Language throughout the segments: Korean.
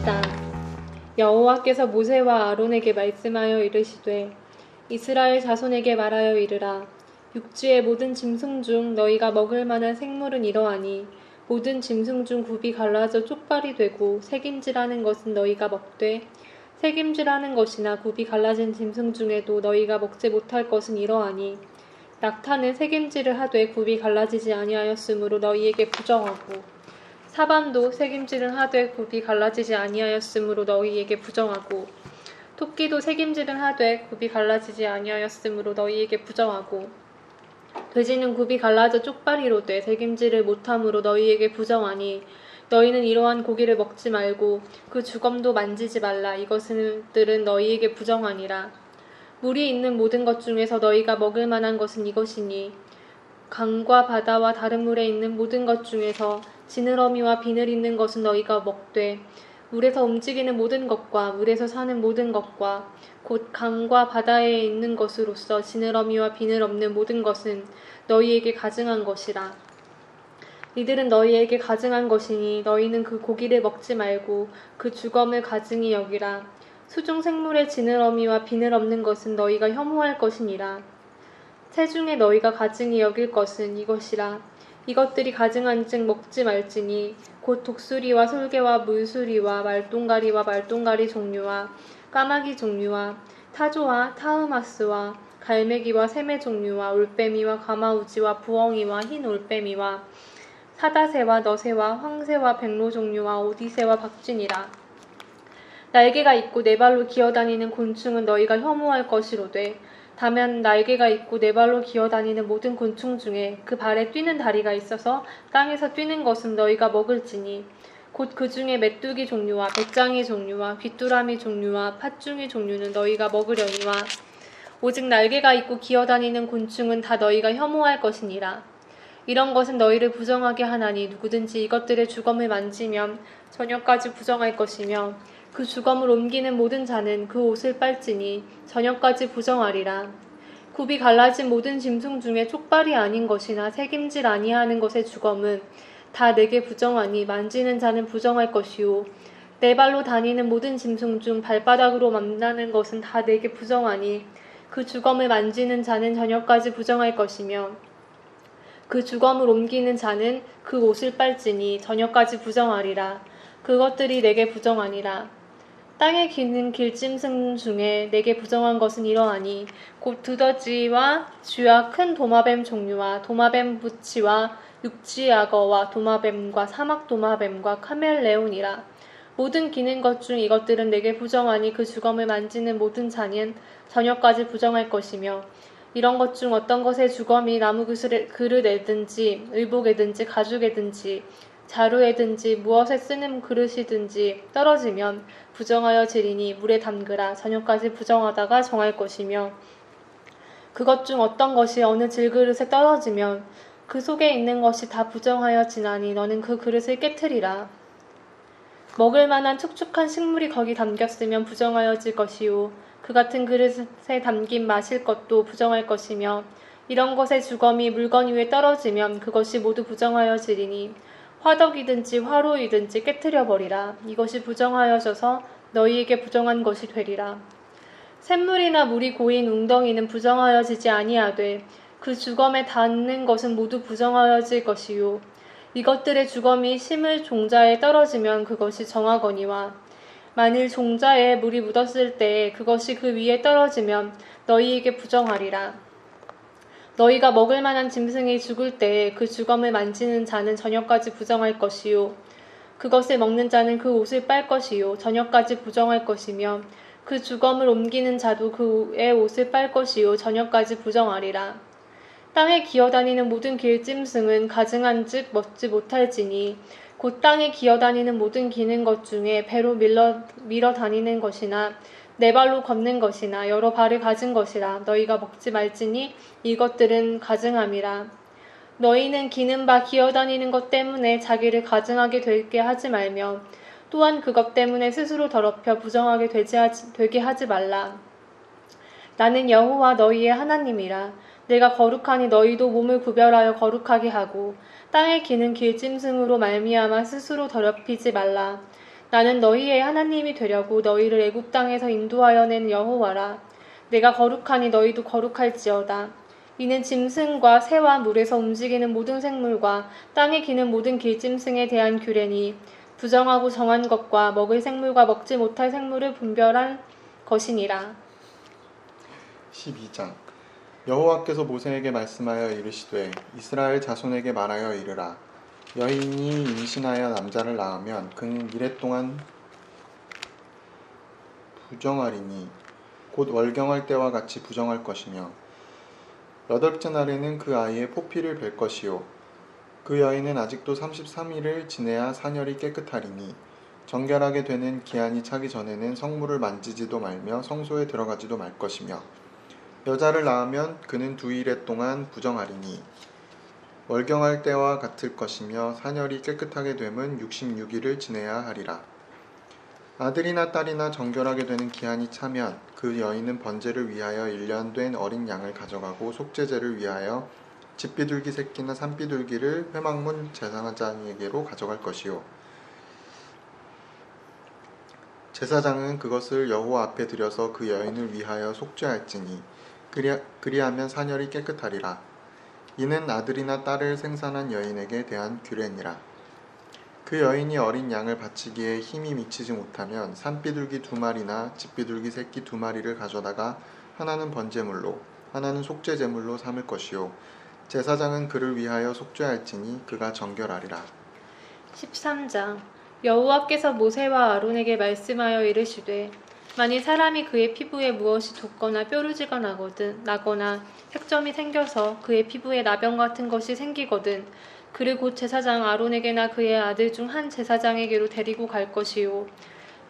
있다. 여호와께서 모세와 아론에게 말씀하여 이르시되 이스라엘 자손에게 말하여 이르라. 육지의 모든 짐승 중 너희가 먹을 만한 생물은 이러하니 모든 짐승 중 굽이 갈라져 쪽발이 되고 새김질하는 것은 너희가 먹되 새김질하는 것이나 굽이 갈라진 짐승 중에도 너희가 먹지 못할 것은 이러하니 낙타는 새김질을 하되 굽이 갈라지지 아니하였으므로 너희에게 부정하고 사밤도 새김질을 하되 굽이 갈라지지 아니하였으므로 너희에게 부정하고 토끼도 새김질을 하되 굽이 갈라지지 아니하였으므로 너희에게 부정하고 돼지는 굽이 갈라져 쪽발이로 돼 새김질을 못함으로 너희에게 부정하니 너희는 이러한 고기를 먹지 말고 그 주검도 만지지 말라. 이것들은 너희에게 부정하니라. 물이 있는 모든 것 중에서 너희가 먹을 만한 것은 이것이니 강과 바다와 다른 물에 있는 모든 것 중에서 지느러미와 비늘 있는 것은 너희가 먹되 물에서 움직이는 모든 것과 물에서 사는 모든 것과 곧 강과 바다에 있는 것으로서 지느러미와 비늘 없는 모든 것은 너희에게 가증한 것이라. 이들은 너희에게 가증한 것이니 너희는 그 고기를 먹지 말고 그 주검을 가증히 여기라. 수중 생물의 지느러미와 비늘 없는 것은 너희가 혐오할 것이니라. 새 중에 너희가 가증히 여길 것은 이것이라. 이것들이 가증한즉 먹지 말지니 곧 독수리와 솔개와 물수리와 말똥가리와 말똥가리 종류와 까마귀 종류와 타조와 타흐마스와 갈매기와 새매 종류와 올빼미와 가마우지와 부엉이와 흰 올빼미와 사다새와 너새와 황새와 백로 종류와 오디새와 박쥐니라. 날개가 있고 네 발로 기어다니는 곤충은 너희가 혐오할 것이로되 다만 날개가 있고 네 발로 기어다니는 모든 곤충 중에 그 발에 뛰는 다리가 있어서 땅에서 뛰는 것은 너희가 먹을지니 곧 그 중에 메뚜기 종류와 배짱이 종류와 귀뚜라미 종류와 팥중이 종류는 너희가 먹으려니와 오직 날개가 있고 기어다니는 곤충은 다 너희가 혐오할 것이니라. 이런 것은 너희를 부정하게 하나니 누구든지 이것들의 주검을 만지면 저녁까지 부정할 것이며 그 주검을 옮기는 모든 자는 그 옷을 빨지니 저녁까지 부정하리라. 굽이 갈라진 모든 짐승 중에 쪽발이 아닌 것이나 새김질 아니하는 것의 주검은 다 내게 부정하니 만지는 자는 부정할 것이요 네 발로 다니는 모든 짐승 중 발바닥으로 만나는 것은 다 내게 부정하니 그 주검을 만지는 자는 저녁까지 부정할 것이며 그 주검을 옮기는 자는 그 옷을 빨지니 저녁까지 부정하리라. 그것들이 내게 부정하니라. 땅에 기는 길짐승 중에 내게 부정한 것은 이러하니 곧 두더지와 쥐와 큰 도마뱀 종류와 도마뱀 부치와 육지악어와 도마뱀과 사막도마뱀과 카멜레온이라. 모든 기는 것 중 이것들은 내게 부정하니 그 주검을 만지는 모든 자는 저녁까지 부정할 것이며 이런 것 중 어떤 것의 주검이 나무 그릇에든지 의복에든지 가죽에든지 자루에든지 무엇에 쓰는 그릇이든지 떨어지면 부정하여 지리니 물에 담그라. 저녁까지 부정하다가 정할 것이며 그것 중 어떤 것이 어느 질그릇에 떨어지면 그 속에 있는 것이 다 부정하여 지나니 너는 그 그릇을 깨트리라. 먹을 만한 촉촉한 식물이 거기 담겼으면 부정하여질 것이요 그 같은 그릇에 담긴 마실 것도 부정할 것이며 이런 것의 주검이 물건 위에 떨어지면 그것이 모두 부정하여지리니 화덕이든지 화로이든지 깨트려 버리라. 이것이 부정하여져서 너희에게 부정한 것이 되리라. 샘물이나 물이 고인 웅덩이는 부정하여지지 아니하되 그 주검에 닿는 것은 모두 부정하여질 것이요 이것들의 주검이 심을 종자에 떨어지면 그것이 정하거니와 만일 종자에 물이 묻었을 때에 그것이 그 위에 떨어지면 너희에게 부정하리라. 너희가 먹을 만한 짐승이 죽을 때에 그 주검을 만지는 자는 저녁까지 부정할 것이요 그것을 먹는 자는 그 옷을 빨 것이요 저녁까지 부정할 것이며 그 주검을 옮기는 자도 그의 옷을 빨 것이요 저녁까지 부정하리라. 땅에 기어다니는 모든 길짐승은 가증한즉 먹지 못할지니 곧 땅에 기어다니는 모든 기는 것 중에 배로 밀어 다니는 것이나 네 발로 걷는 것이나 여러 발을 가진 것이라. 너희가 먹지 말지니 이것들은 가증함이라. 너희는 기는 바 기어다니는 것 때문에 자기를 가증하게 되게 하지 말며 또한 그것 때문에 스스로 더럽혀 부정하게 되게 하지 말라. 나는 여호와 너희의 하나님이라. 내가 거룩하니 너희도 몸을 구별하여 거룩하게 하고 땅에 기는 길짐승으로 말미암아 스스로 더럽히지 말라. 나는 너희의 하나님이 되려고 너희를 애굽 땅에서 인도하여 낸 여호와라. 내가 거룩하니 너희도 거룩할지어다. 이는 짐승과 새와 물에서 움직이는 모든 생물과 땅에 기는 모든 길짐승에 대한 규례니 부정하고 정한 것과 먹을 생물과 먹지 못할 생물을 분별한 것이니라. 12장 여호와께서 모세에게 말씀하여 이르시되 이스라엘 자손에게 말하여 이르라. 여인이 임신하여 남자를 낳으면 그는 이래 동안 부정하리니 곧 월경할 때와 같이 부정할 것이며 여덟째 날에는 그 아이의 포피를 벨 것이요 그 여인은 아직도 33일을 지내야 사녀리 깨끗하리니 정결하게 되는 기한이 차기 전에는 성물을 만지지도 말며 성소에 들어가지도 말 것이며 여자를 낳으면 그는 2일에 동안 부정하리니 월경할 때와 같을 것이며 사녀리 깨끗하게 됨은 66일을 지내야 하리라. 아들이나 딸이나 정결하게 되는 기한이 차면 그 여인은 번제를 위하여 1년 된 어린 양을 가져가고 속죄제를 위하여 집비둘기 새끼나 산비둘기를 회막문 제사장에게로 가져갈 것이요 제사장은 그것을 여호와 앞에 들여서 그 여인을 위하여 속죄할지니 그리하면 사녀리 깨끗하리라. 이는 아들이나 딸을 생산한 여인에게 대한 규례니라. 그 여인이 어린 양을 바치기에 힘이 미치지 못하면 산비둘기 2마리나 집비둘기 새끼 2마리를 가져다가 하나는 번제물로 하나는 속죄제물로 삼을 것이요 제사장은 그를 위하여 속죄할지니 그가 정결하리라. 13장 여호와께서 모세와 아론에게 말씀하여 이르시되 만일 사람이 그의 피부에 무엇이 돋거나 뾰루지가 나거나 색점이 생겨서 그의 피부에 나병 같은 것이 생기거든 그를 곧 제사장 아론에게나 그의 아들 중 한 제사장에게로 데리고 갈 것이요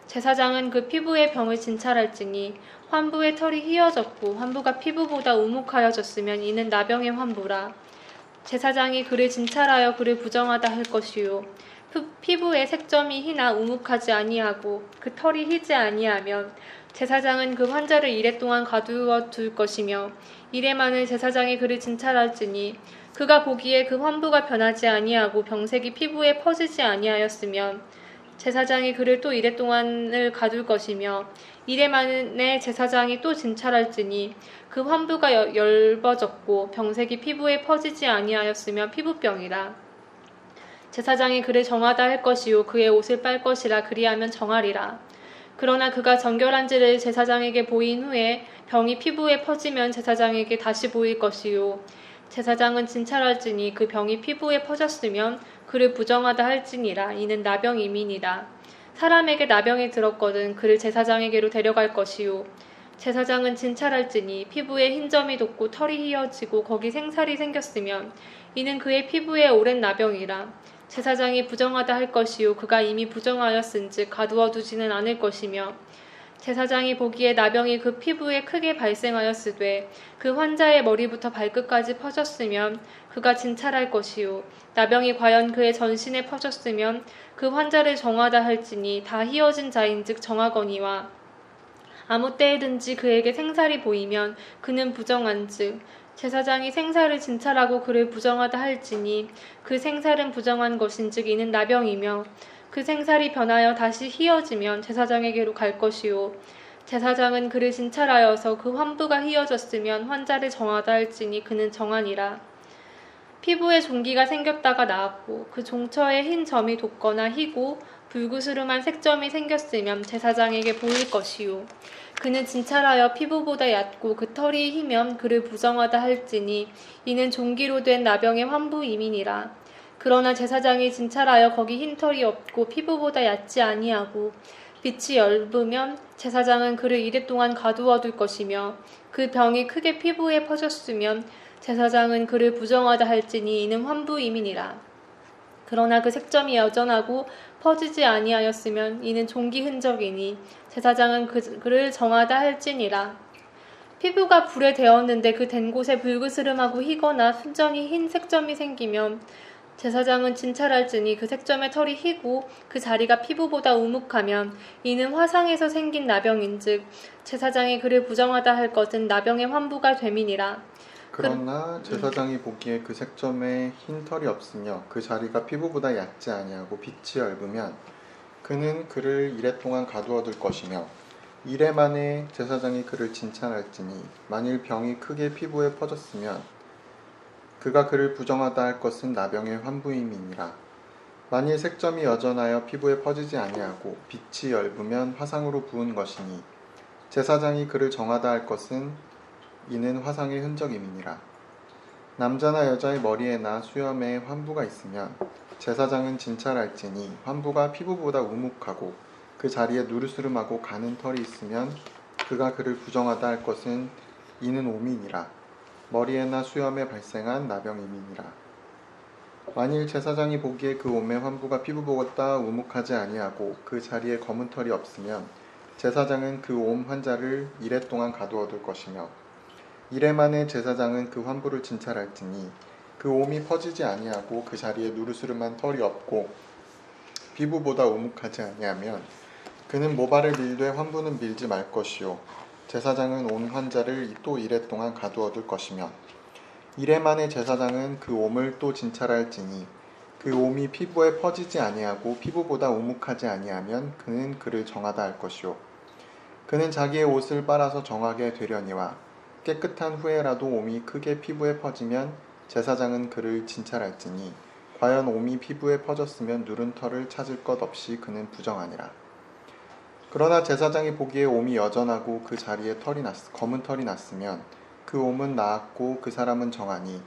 제사장은 그 피부의 병을 진찰할지니 환부의 털이 휘어졌고 환부가 피부보다 우묵하여졌으면 이는 나병의 환부라. 제사장이 그를 진찰하여 그를 부정하다 할 것이요 피부의 색점이 희나 우묵하지 아니하고 그 털이 희지 아니하면 제사장은 그 환자를 이래 동안 가두어 둘 것이며 이래 만을 제사장이 그를 진찰할지니 그가 보기에 그 환부가 변하지 아니하고 병색이 피부에 퍼지지 아니하였으면 제사장이 그를 또 이래 동안을 가둘 것이며 이래 만에 제사장이 또 진찰할지니 그 환부가 엷어졌고 병색이 피부에 퍼지지 아니하였으며 피부병이라. 제사장이 그를 정하다 할 것이요 그의 옷을 빨 것이라 그리하면 정하리라. 그러나 그가 정결한지를 제사장에게 보인 후에 병이 피부에 퍼지면 제사장에게 다시 보일 것이요 제사장은 진찰할지니 그 병이 피부에 퍼졌으면 그를 부정하다 할지니라. 이는 나병임이니라. 사람에게 나병이 들었거든 그를 제사장에게로 데려갈 것이요 제사장은 진찰할지니 피부에 흰 점이 돋고 털이 휘어지고 거기 생살이 생겼으면 이는 그의 피부에 오랜 나병이라. 제사장이 부정하다 할 것이요 그가 이미 부정하였은즉 가두어 두지는 않을 것이며 제사장이 보기에 나병이 그 피부에 크게 발생하였으되 그 환자의 머리부터 발끝까지 퍼졌으면 그가 진찰할 것이요 나병이 과연 그의 전신에 퍼졌으면 그 환자를 정하다 할지니 다 휘어진 자인즉 정하거니와 아무 때에든지 그에게 생살이 보이면 그는 부정한즉 제사장이 생살을 진찰하고 그를 부정하다 할지니 그 생살은 부정한 것인즉 이는 나병이며 그 생살이 변하여 다시 휘어지면 제사장에게로 갈 것이요 제사장은 그를 진찰하여서 그 환부가 휘어졌으면 환자를 정하다 할지니 그는 정하니라. 피부에 종기가 생겼다가 나았고 그 종처에 흰 점이 돋거나 희고 불구스름한 색점이 생겼으면 제사장에게 보일 것이요 그는 진찰하여 피부보다 얕고 그 털이 희면 그를 부정하다 할지니 이는 종기로 된 나병의 환부임이니라. 그러나 제사장이 진찰하여 거기 흰 털이 없고 피부보다 얕지 아니하고 빛이 엷으면 제사장은 그를 이래 동안 가두어 둘 것이며 그 병이 크게 피부에 퍼졌으면 제사장은 그를 부정하다 할지니 이는 환부임이니라. 그러나 그 색점이 여전하고 퍼지지 아니하였으면 이는 종기 흔적이니 제사장은 그를 정하다 할지니라. 피부가 불에 데었는데 그 댄 곳에 불그스름하고 희거나 순전히 흰 색점이 생기면 제사장은 진찰할지니 그 색점의 털이 희고 그 자리가 피부보다 우묵하면 이는 화상에서 생긴 나병인즉 제사장이 그를 부정하다 할 것은 나병의 환부가 됨이니라. 그러나 제사장이 보기에 그 색점에 흰 털이 없으며 그 자리가 피부보다 얕지 아니하고 빛이 엷으면 그는 그를 이레 동안 가두어둘 것이며 이레 만에 제사장이 그를 진찰할지니 만일 병이 크게 피부에 퍼졌으면 그가 그를 부정하다 할 것은 나병의 환부임이니라. 만일 색점이 여전하여 피부에 퍼지지 아니하고 빛이 엷으면 화상으로 부은 것이니 제사장이 그를 정하다 할 것은 이는 화상의 흔적임이니라. 남자나 여자의 머리에나 수염에 환부가 있으면 제사장은 진찰할지니 환부가 피부보다 우묵하고 그 자리에 누르스름하고 가는 털이 있으면 그가 그를 부정하다 할 것은 이는 오민이라. 머리에나 수염에 발생한 나병임이니라. 만일 제사장이 보기에 그 옴의 환부가 피부보다 우묵하지 아니하고 그 자리에 검은 털이 없으면 제사장은 그 옴 환자를 이레 동안 가두어둘 것이며 이레 만에 제사장은 그 환부를 진찰할지니 그 옴이 퍼지지 아니하고 그 자리에 누르스름한 털이 없고 피부보다 우묵하지 아니하면 그는 모발을 밀되 환부는 밀지 말 것이요 제사장은 온 환자를 또 이레 동안 가두어둘 것이며 이레 만에 제사장은 그 옴을 또 진찰할지니 그 옴이 피부에 퍼지지 아니하고 피부보다 우묵하지 아니하면 그는 그를 정하다 할 것이요 그는 자기의 옷을 빨아서 정하게 되려니와 깨끗한 후에라도 옴이 크게 피부에 퍼지면 제사장은 그를 진찰할지니 과연 옴이 피부에 퍼졌으면 누른 털을 찾을 것 없이 그는 부정하니라. 그러나 제사장이 보기에 옴이 여전하고 그 자리에 검은 털이 났으면 그 옴은 나았고 그 사람은 정하니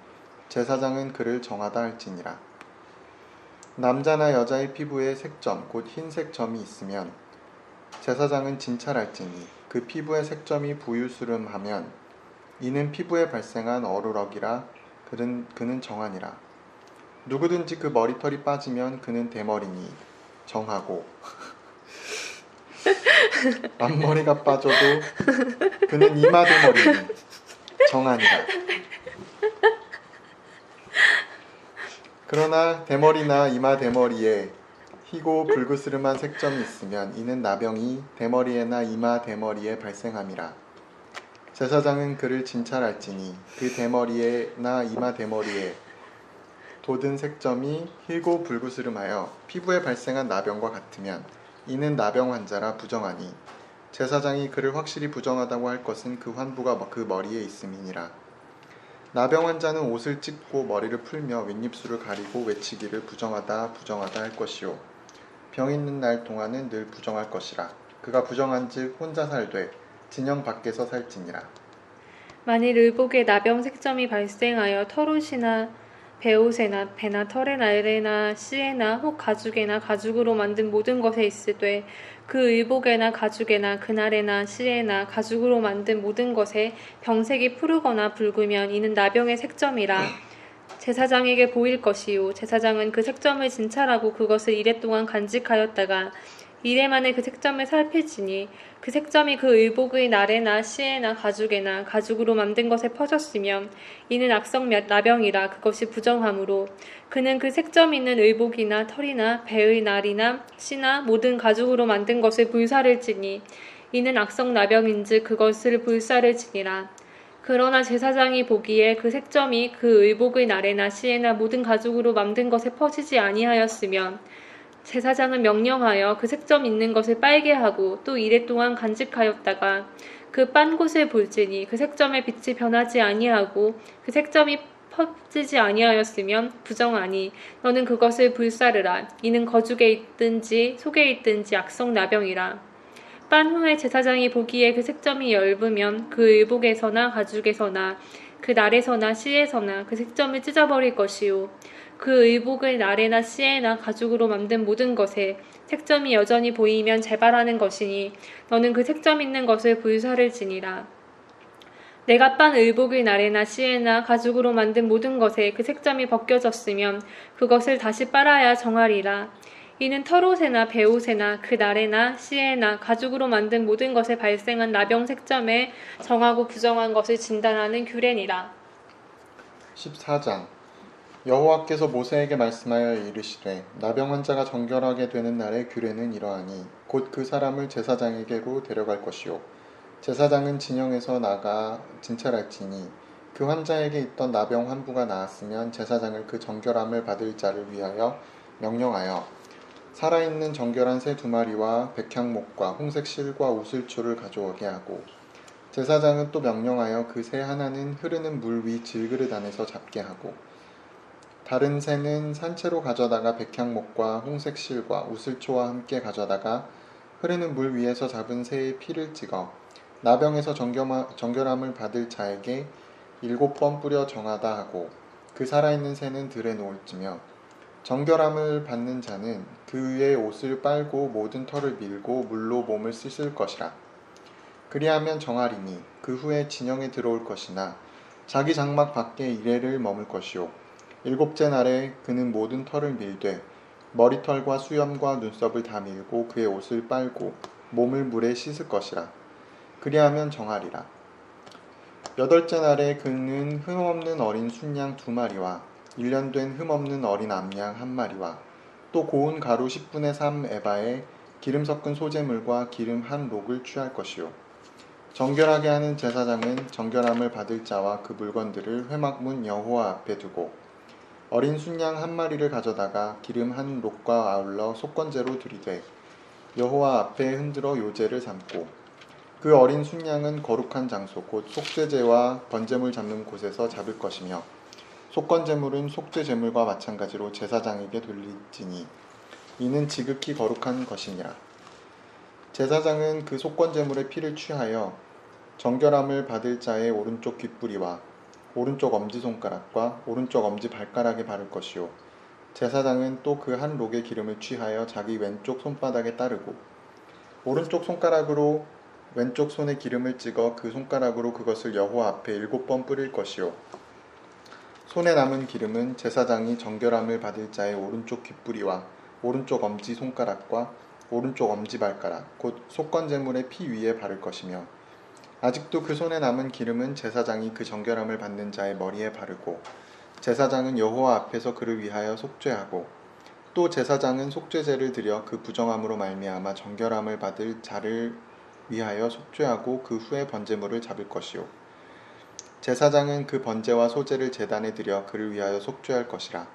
제사장은 그를 정하다 할지니라. 남자나 여자의 피부에 색점 곧 흰색 점이 있으면 제사장은 진찰할지니 그 피부의 색점이 부유스름하면 이는 피부에 발생한 어루럭이라 그는 정하니라. 누구든지 그 머리털이 빠지면 그는 대머리니 정하고 앞머리가 빠져도 그는 이마 대머리니 정하니라. 그러나 대머리나 이마 대머리에 희고 불그스름한 색점이 있으면 이는 나병이 대머리에나 이마 대머리에 발생함이라. 제사장은 그를 진찰할지니 그 대머리에나 이마 대머리에 돋은 색점이 희고 불그스름하여 피부에 발생한 나병과 같으면 이는 나병 환자라 부정하니 제사장이 그를 확실히 부정하다고 할 것은 그 환부가 그 머리에 있음이니라. 나병 환자는 옷을 찢고 머리를 풀며 윗입술을 가리고 외치기를 부정하다 할 것이요 병 있는 날 동안은 늘 부정할 것이라. 그가 부정한즉 혼자 살되 진영 밖에서 살지니라. 만일 의복에 나병 색점이 발생하여 털옷이나 베옷에나 배나 털의 날에나 씨에나 혹 가죽에나 가죽으로 만든 모든 것에 있으되 그 의복에나 가죽에나 그날에나 씨에나 가죽으로 만든 모든 것에 병색이 푸르거나 붉으면 이는 나병의 색점이라. 제사장에게 보일 것이요 제사장은 그 색점을 진찰하고 그것을 이레 동안 간직하였다가 이레 만에 그 색점을 살필지니 그 색점이 그 의복의 날에나 씨에나 가죽에나 가죽으로 만든 것에 퍼졌으면 이는 악성 나병이라. 그것이 부정함으로 그는 그 색점 있는 의복이나 털이나 배의 날이나 씨나 모든 가죽으로 만든 것을 불사를지니 이는 악성 나병인즉 그것을 불사를지니라. 그러나 제사장이 보기에 그 색점이 그 의복의 날에나 씨에나 모든 가죽으로 만든 것에 퍼지지 아니하였으면 제사장은 명령하여 그 색점 있는 것을 빨게 하고 또 이레 동안 간직하였다가 그 빤 곳을 볼지니 그 색점의 빛이 변하지 아니하고 그 색점이 퍼지지 아니하였으면 부정하니 너는 그것을 불사르라. 이는 거죽에 있든지 속에 있든지 악성 나병이라. 빤 후에 제사장이 보기에 그 색점이 엷으면 그 의복에서나 가죽에서나 그 날에서나 씨에서나 그 색점을 찢어버릴 것이요 그 의복을 날에나 씨에나 가죽으로 만든 모든 것에 색점이 여전히 보이면 재발하는 것이니 너는 그 색점 있는 것을 불사를지니라. 내가 빤 의복의 날에나 씨에나 가죽으로 만든 모든 것에 그 색점이 벗겨졌으면 그것을 다시 빨아야 정하리라. 이는 털옷에나 베옷에나 그 날에나 씨에나 가죽으로 만든 모든 것에 발생한 나병 색점에 정하고 부정한 것을 진단하는 규례니라. 14장 여호와께서 모세에게 말씀하여 이르시되 나병 환자가 정결하게 되는 날의 규례는 이러하니 곧 그 사람을 제사장에게로 데려갈 것이요 제사장은 진영에서 나가 진찰할지니 그 환자에게 있던 나병 환부가 나았으면 제사장을 그 정결함을 받을 자를 위하여 명령하여 살아있는 정결한 새 2마리와 백향목과 홍색 실과 우슬초를 가져오게 하고 제사장은 또 명령하여 그 새 하나는 흐르는 물 위 질그릇 안에서 잡게 하고 다른 새는 산채로 가져다가 백향목과 홍색 실과 우슬초와 함께 가져다가 흐르는 물 위에서 잡은 새의 피를 찍어 나병에서 정결함을 받을 자에게 7번 뿌려 정하다 하고 그 살아있는 새는 들에 놓을지며 정결함을 받는 자는 그 위에 옷을 빨고 모든 털을 밀고 물로 몸을 씻을 것이라. 그리하면 정하리니 그 후에 진영에 들어올 것이나 자기 장막 밖에 이레를 머물 것이요 7째 날에 그는 모든 털을 밀되 머리털과 수염과 눈썹을 다 밀고 그의 옷을 빨고 몸을 물에 씻을 것이라. 그리하면 정하리라. 8째 날에 그는 흠없는 어린 순양 2마리와 1년 된 흠없는 어린 암양 1마리와 또 고운 가루 10분의 3 에바에 기름 섞은 소재물과 기름 한 록을 취할 것이요 정결하게 하는 제사장은 정결함을 받을 자와 그 물건들을 회막문 여호와 앞에 두고 어린 순양 1마리를 가져다가 기름 한 록과 아울러 속건제로 드리되 여호와 앞에 흔들어 요제를 삼고 그 어린 순양은 거룩한 장소 곧 속죄제와 번제물 잡는 곳에서 잡을 것이며 속건제물은 속죄제물과 마찬가지로 제사장에게 돌릴지니 이는 지극히 거룩한 것이니라. 제사장은 그 속건제물의 피를 취하여 정결함을 받을 자의 오른쪽 귓뿌리와 오른쪽 엄지손가락과 오른쪽 엄지발가락에 바를 것이요 제사장은 또 그 한 록의 기름을 취하여 자기 왼쪽 손바닥에 따르고 오른쪽 손가락으로 왼쪽 손에 기름을 찍어 그 손가락으로 그것을 여호와 앞에 7번 뿌릴 것이요 손에 남은 기름은 제사장이 정결함을 받을 자의 오른쪽 귓뿌리와 오른쪽 엄지손가락과 오른쪽 엄지발가락 곧 속건제물의 피 위에 바를 것이며 아직도 그 손에 남은 기름은 제사장이 그 정결함을 받는 자의 머리에 바르고 제사장은 여호와 앞에서 그를 위하여 속죄하고 또 제사장은 속죄제를 드려 그 부정함으로 말미암아 정결함을 받을 자를 위하여 속죄하고 그 후에 번제물을 잡을 것이요 제사장은 그 번제와 소제를 제단에 드려 그를 위하여 속죄할 것이라.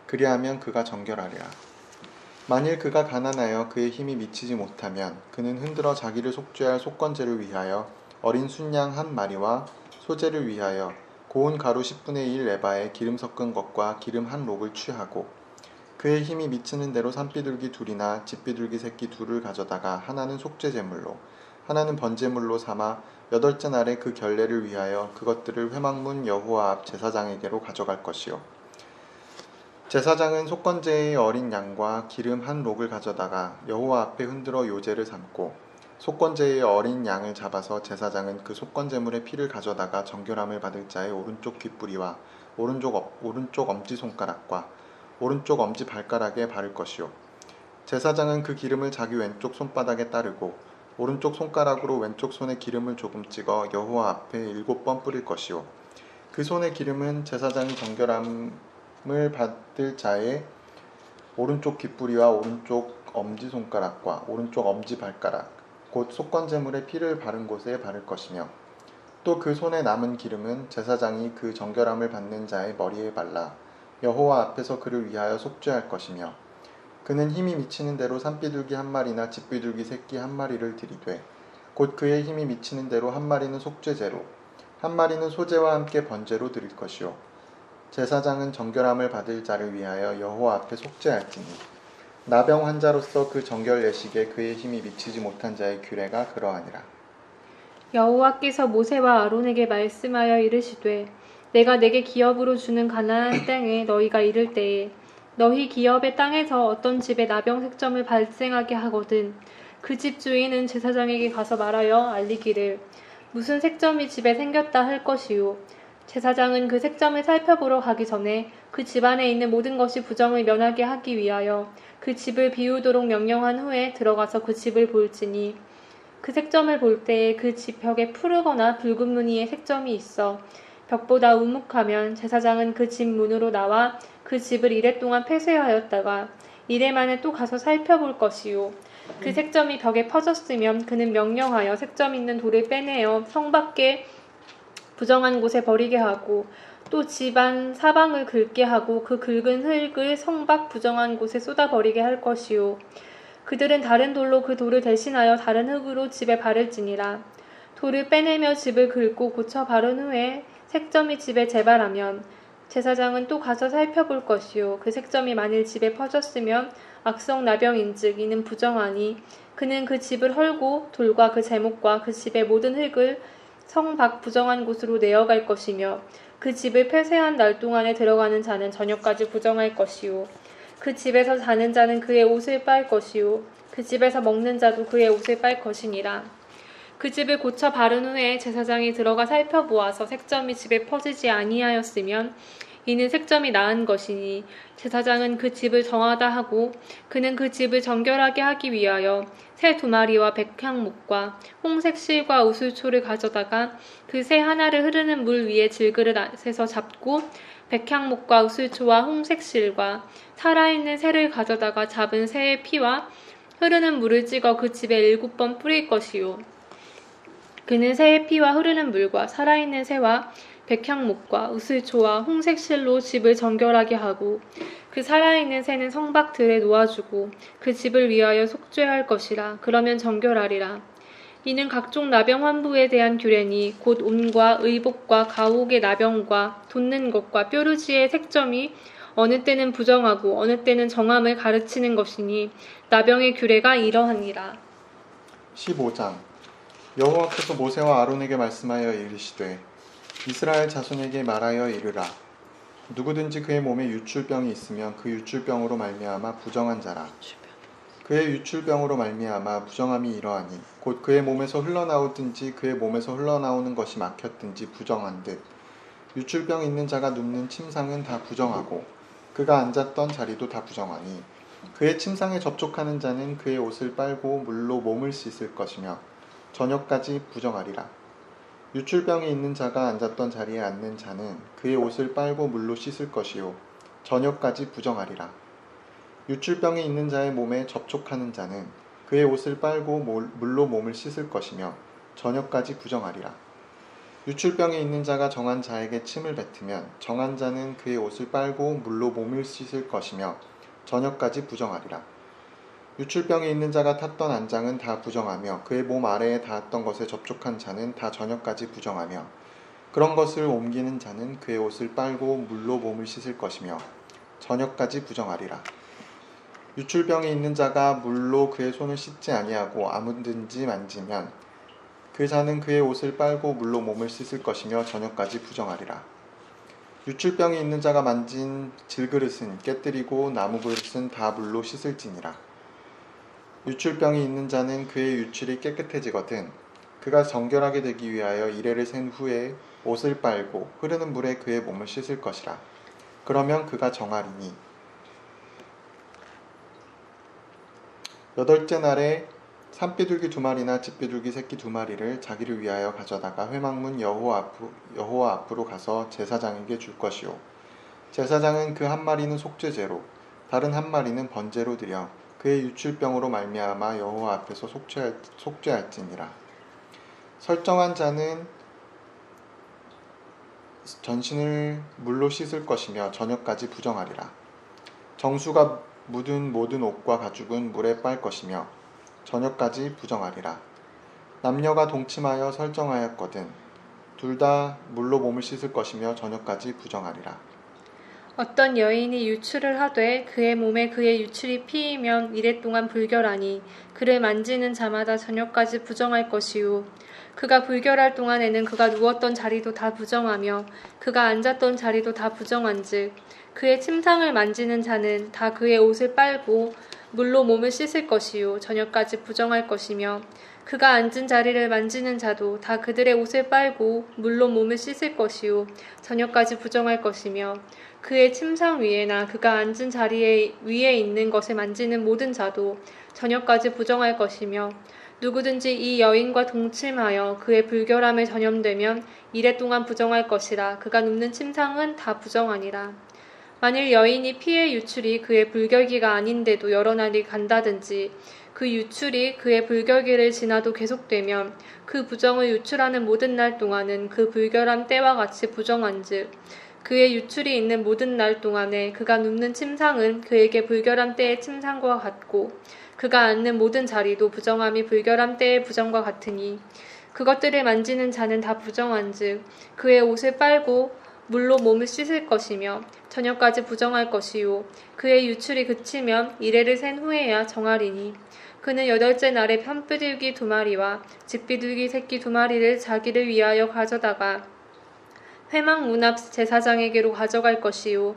그리하면 그가 정결하리라. 만일 그가 가난하여 그의 힘이 미치지 못하면 그는 흔들어 자기를 속죄할 속건제를 위하여 어린 순양 1마리와 소제를 위하여 고운 가루 10분의 1 에바에 기름 섞은 것과 기름 한 록을 취하고 그의 힘이 미치는 대로 산비둘기 2이나 집비둘기 새끼 2를 가져다가 하나는 속죄제물로 하나는 번제물로 삼아 8째 날에 그 결례를 위하여 그것들을 회막문 여호와 앞 제사장에게로 가져갈 것이요 제사장은 속건제의 어린 양과 기름 한 록을 가져다가 여호와 앞에 흔들어 요제를 삼고 속건제의 어린 양을 잡아서 제사장은 그 속건제물의 피를 가져다가 정결함을 받을 자의 오른쪽 귓뿌리와 오른쪽 엄지손가락과 오른쪽 엄지발가락에 바를 것이요 제사장은 그 기름을 자기 왼쪽 손바닥에 따르고 오른쪽 손가락으로 왼쪽 손에 기름을 조금 찍어 여호와 앞에 7번 뿌릴 것이요 그 손의 기름은 제사장이 정결함을 받을 자의 오른쪽 귓뿌리와 오른쪽 엄지손가락과 오른쪽 엄지발가락 곧 속건제물의 피를 바른 곳에 바를 것이며 또 그 손에 남은 기름은 제사장이 그 정결함을 받는 자의 머리에 발라 여호와 앞에서 그를 위하여 속죄할 것이며 그는 힘이 미치는 대로 산비둘기 1마리나 집비둘기 새끼 1마리를 드리되 곧 그의 힘이 미치는 대로 1마리는 속죄제로 1마리는 소제와 함께 번제로 드릴 것이요 제사장은 정결함을 받을 자를 위하여 여호와 앞에 속죄할지니 나병 환자로서 그 정결 예식에 그의 힘이 미치지 못한 자의 규례가 그러하니라. 여호와께서 모세와 아론에게 말씀하여 이르시되 내가 내게 기업으로 주는 가나안 땅에 너희가 이를 때에 너희 기업의 땅에서 어떤 집에 나병 색점을 발생하게 하거든 그 집 주인은 제사장에게 가서 말하여 알리기를 무슨 색점이 집에 생겼다 할 것이요 제사장은 그 색점을 살펴보러 가기 전에 그 집안에 있는 모든 것이 부정을 면하게 하기 위하여 그 집을 비우도록 명령한 후에 들어가서 그 집을 볼지니 그 색점을 볼 때에 그 집 벽에 푸르거나 붉은 무늬의 색점이 있어 벽보다 우묵하면 제사장은 그 집 문으로 나와 그 집을 이레 동안 폐쇄하였다가 이레 만에 또 가서 살펴볼 것이요 그 색점이 벽에 퍼졌으면 그는 명령하여 색점 있는 돌을 빼내어 성 밖에 부정한 곳에 버리게 하고 또 집안 사방을 긁게 하고 그 긁은 흙을 성 밖 부정한 곳에 쏟아버리게 할 것이요 그들은 다른 돌로 그 돌을 대신하여 다른 흙으로 집에 바를지니라. 돌을 빼내며 집을 긁고 고쳐 바른 후에 색점이 집에 재발하면 제사장은 또 가서 살펴볼 것이요 그 색점이 만일 집에 퍼졌으면 악성 나병인즉 이는 부정하니 그는 그 집을 헐고 돌과 그 제목과 그 집의 모든 흙을 성 밖 부정한 곳으로 내어갈 것이며 그 집을 폐쇄한 날 동안에 들어가는 자는 저녁까지 부정할 것이요 그 집에서 자는 자는 그의 옷을 빨 것이요 그 집에서 먹는 자도 그의 옷을 빨 것이니라. 그 집을 고쳐 바른 후에 제사장이 들어가 살펴보아서 색점이 집에 퍼지지 아니하였으면 이는 색점이 나은 것이니 제사장은 그 집을 정하다 하고 그는 그 집을 정결하게 하기 위하여 새 2마리와 백향목과 홍색 실과 우슬초를 가져다가 그 새 하나를 흐르는 물 위에 질그릇에서 잡고 백향목과 우슬초와 홍색 실과 살아있는 새를 가져다가 잡은 새의 피와 흐르는 물을 찍어 그 집에 7번 뿌릴 것이요 그는 새의 피와 흐르는 물과 살아있는 새와 백향목과 우슬초와 홍색 실로 집을 정결하게 하고 그 살아있는 새는 성박들에 놓아주고 그 집을 위하여 속죄할 것이라. 그러면 정결하리라. 이는 각종 나병 환부에 대한 규례니 곧 온과 의복과 가옥의 나병과 돋는 것과 뾰루지의 색점이 어느 때는 부정하고 어느 때는 정함을 가르치는 것이니 나병의 규례가 이러하니라. 15장 여호와께서 모세와 아론에게 말씀하여 이르시되 이스라엘 자손에게 말하여 이르라. 누구든지 그의 몸에 유출병이 있으면 그 유출병으로 말미암아 부정한 자라. 그의 유출병으로 말미암아 부정함이 이러하니 곧 그의 몸에서 흘러나오든지 그의 몸에서 흘러나오는 것이 막혔든지 부정한 듯 유출병 있는 자가 눕는 침상은 다 부정하고 그가 앉았던 자리도 다 부정하니 그의 침상에 접촉하는 자는 그의 옷을 빨고 물로 몸을 씻을 것이며 저녁까지 부정하리라. 유출병이 있는 자가 앉았던 자리에 앉는 자는 그의 옷을 빨고 물로 씻을 것이요 저녁까지 부정하리라. 유출병이 있는 자의 몸에 접촉하는 자는 그의 옷을 빨고 물로 몸을 씻을 것이며 저녁까지 부정하리라. 유출병이 있는 자가 정한 자에게 침을 뱉으면 정한 자는 그의 옷을 빨고 물로 몸을 씻을 것이며 저녁까지 부정하리라. 유출병이 있는 자가 탔던 안장은 다 부정하며 그의 몸 아래에 닿았던 것에 접촉한 자는 다 저녁까지 부정하며 그런 것을 옮기는 자는 그의 옷을 빨고 물로 몸을 씻을 것이며 저녁까지 부정하리라. 유출병이 있는 자가 물로 그의 손을 씻지 아니하고 아무든지 만지면 그 자는 그의 옷을 빨고 물로 몸을 씻을 것이며 저녁까지 부정하리라. 유출병이 있는 자가 만진 질그릇은 깨뜨리고 나무 그릇은 다 물로 씻을지니라. 유출병이 있는 자는 그의 유출이 깨끗해지거든 그가 정결하게 되기 위하여 이레를 센 후에 옷을 빨고 흐르는 물에 그의 몸을 씻을 것이라. 그러면 그가 정하리니 8째 날에 산비둘기 2마리나 집비둘기 새끼 2마리를 자기를 위하여 가져다가 회막문 여호와 앞으로 가서 제사장에게 줄 것이요 제사장은 그 1마리는 속죄제로 다른 1마리는 번제로 드려 그의 유출병으로 말미암아 여호와 앞에서 속죄할지니라. 설정한 자는 전신을 물로 씻을 것이며 저녁까지 부정하리라. 정수가 묻은 모든 옷과 가죽은 물에 빨 것이며 저녁까지 부정하리라. 남녀가 동침하여 설정하였거든 둘 다 물로 몸을 씻을 것이며 저녁까지 부정하리라. 어떤 여인이 유출을 하되 그의 몸에 그의 유출이 피이면 이래 동안 불결하니 그를 만지는 자마다 저녁까지 부정할 것이요 그가 불결할 동안에는 그가 누웠던 자리도 다 부정하며 그가 앉았던 자리도 다 부정한즉 그의 침상을 만지는 자는 다 그의 옷을 빨고 물로 몸을 씻을 것이요 저녁까지 부정할 것이며 그가 앉은 자리를 만지는 자도 다 그들의 옷을 빨고 물로 몸을 씻을 것이요 저녁까지 부정할 것이며 그의 침상 위에나 그가 앉은 자리 위에 있는 것을 만지는 모든 자도 저녁까지 부정할 것이며 누구든지 이 여인과 동침하여 그의 불결함에 전염되면 이래 동안 부정할 것이라. 그가 눕는 침상은 다 부정하니라. 만일 여인이 피의 유출이 그의 불결기가 아닌데도 여러 날이 간다든지 그 유출이 그의 불결기를 지나도 계속되면 그 부정을 유출하는 모든 날 동안은 그 불결한 때와 같이 부정한즉 그의 유출이 있는 모든 날 동안에 그가 눕는 침상은 그에게 불결한 때의 침상과 같고 그가 앉는 모든 자리도 부정함이 불결한 때의 부정과 같으니 그것들을 만지는 자는 다 부정한즉 그의 옷을 빨고 물로 몸을 씻을 것이며 저녁까지 부정할 것이요 그의 유출이 그치면 이레를 센 후에야 정하리니 그는 8째 날에 편비둘기 2마리와 집비둘기 새끼 2마리를 자기를 위하여 가져다가 회막 문 앞 제사장에게로 가져갈 것이요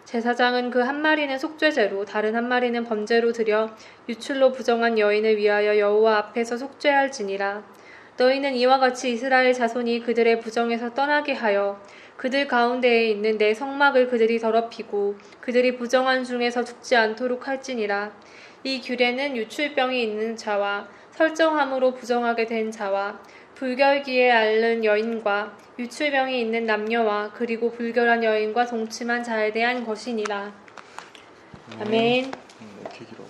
제사장은 그 1마리는 속죄제로 다른 1마리는 범죄로 드려 유출로 부정한 여인을 위하여 여호와 앞에서 속죄할지니라. 너희는 이와 같이 이스라엘 자손이 그들의 부정에서 떠나게 하여 그들 가운데에 있는 내 성막을 그들이 더럽히고 그들이 부정한 중에서 죽지 않도록 할지니라. 이 규례는 유출병이 있는 자와 설정함으로 부정하게 된 자와 불결기에 앓는 여인과 유출병이 있는 남녀와 그리고 불결한 여인과 동침한 자에 대한 것이니라. 아멘. 이렇게 길어.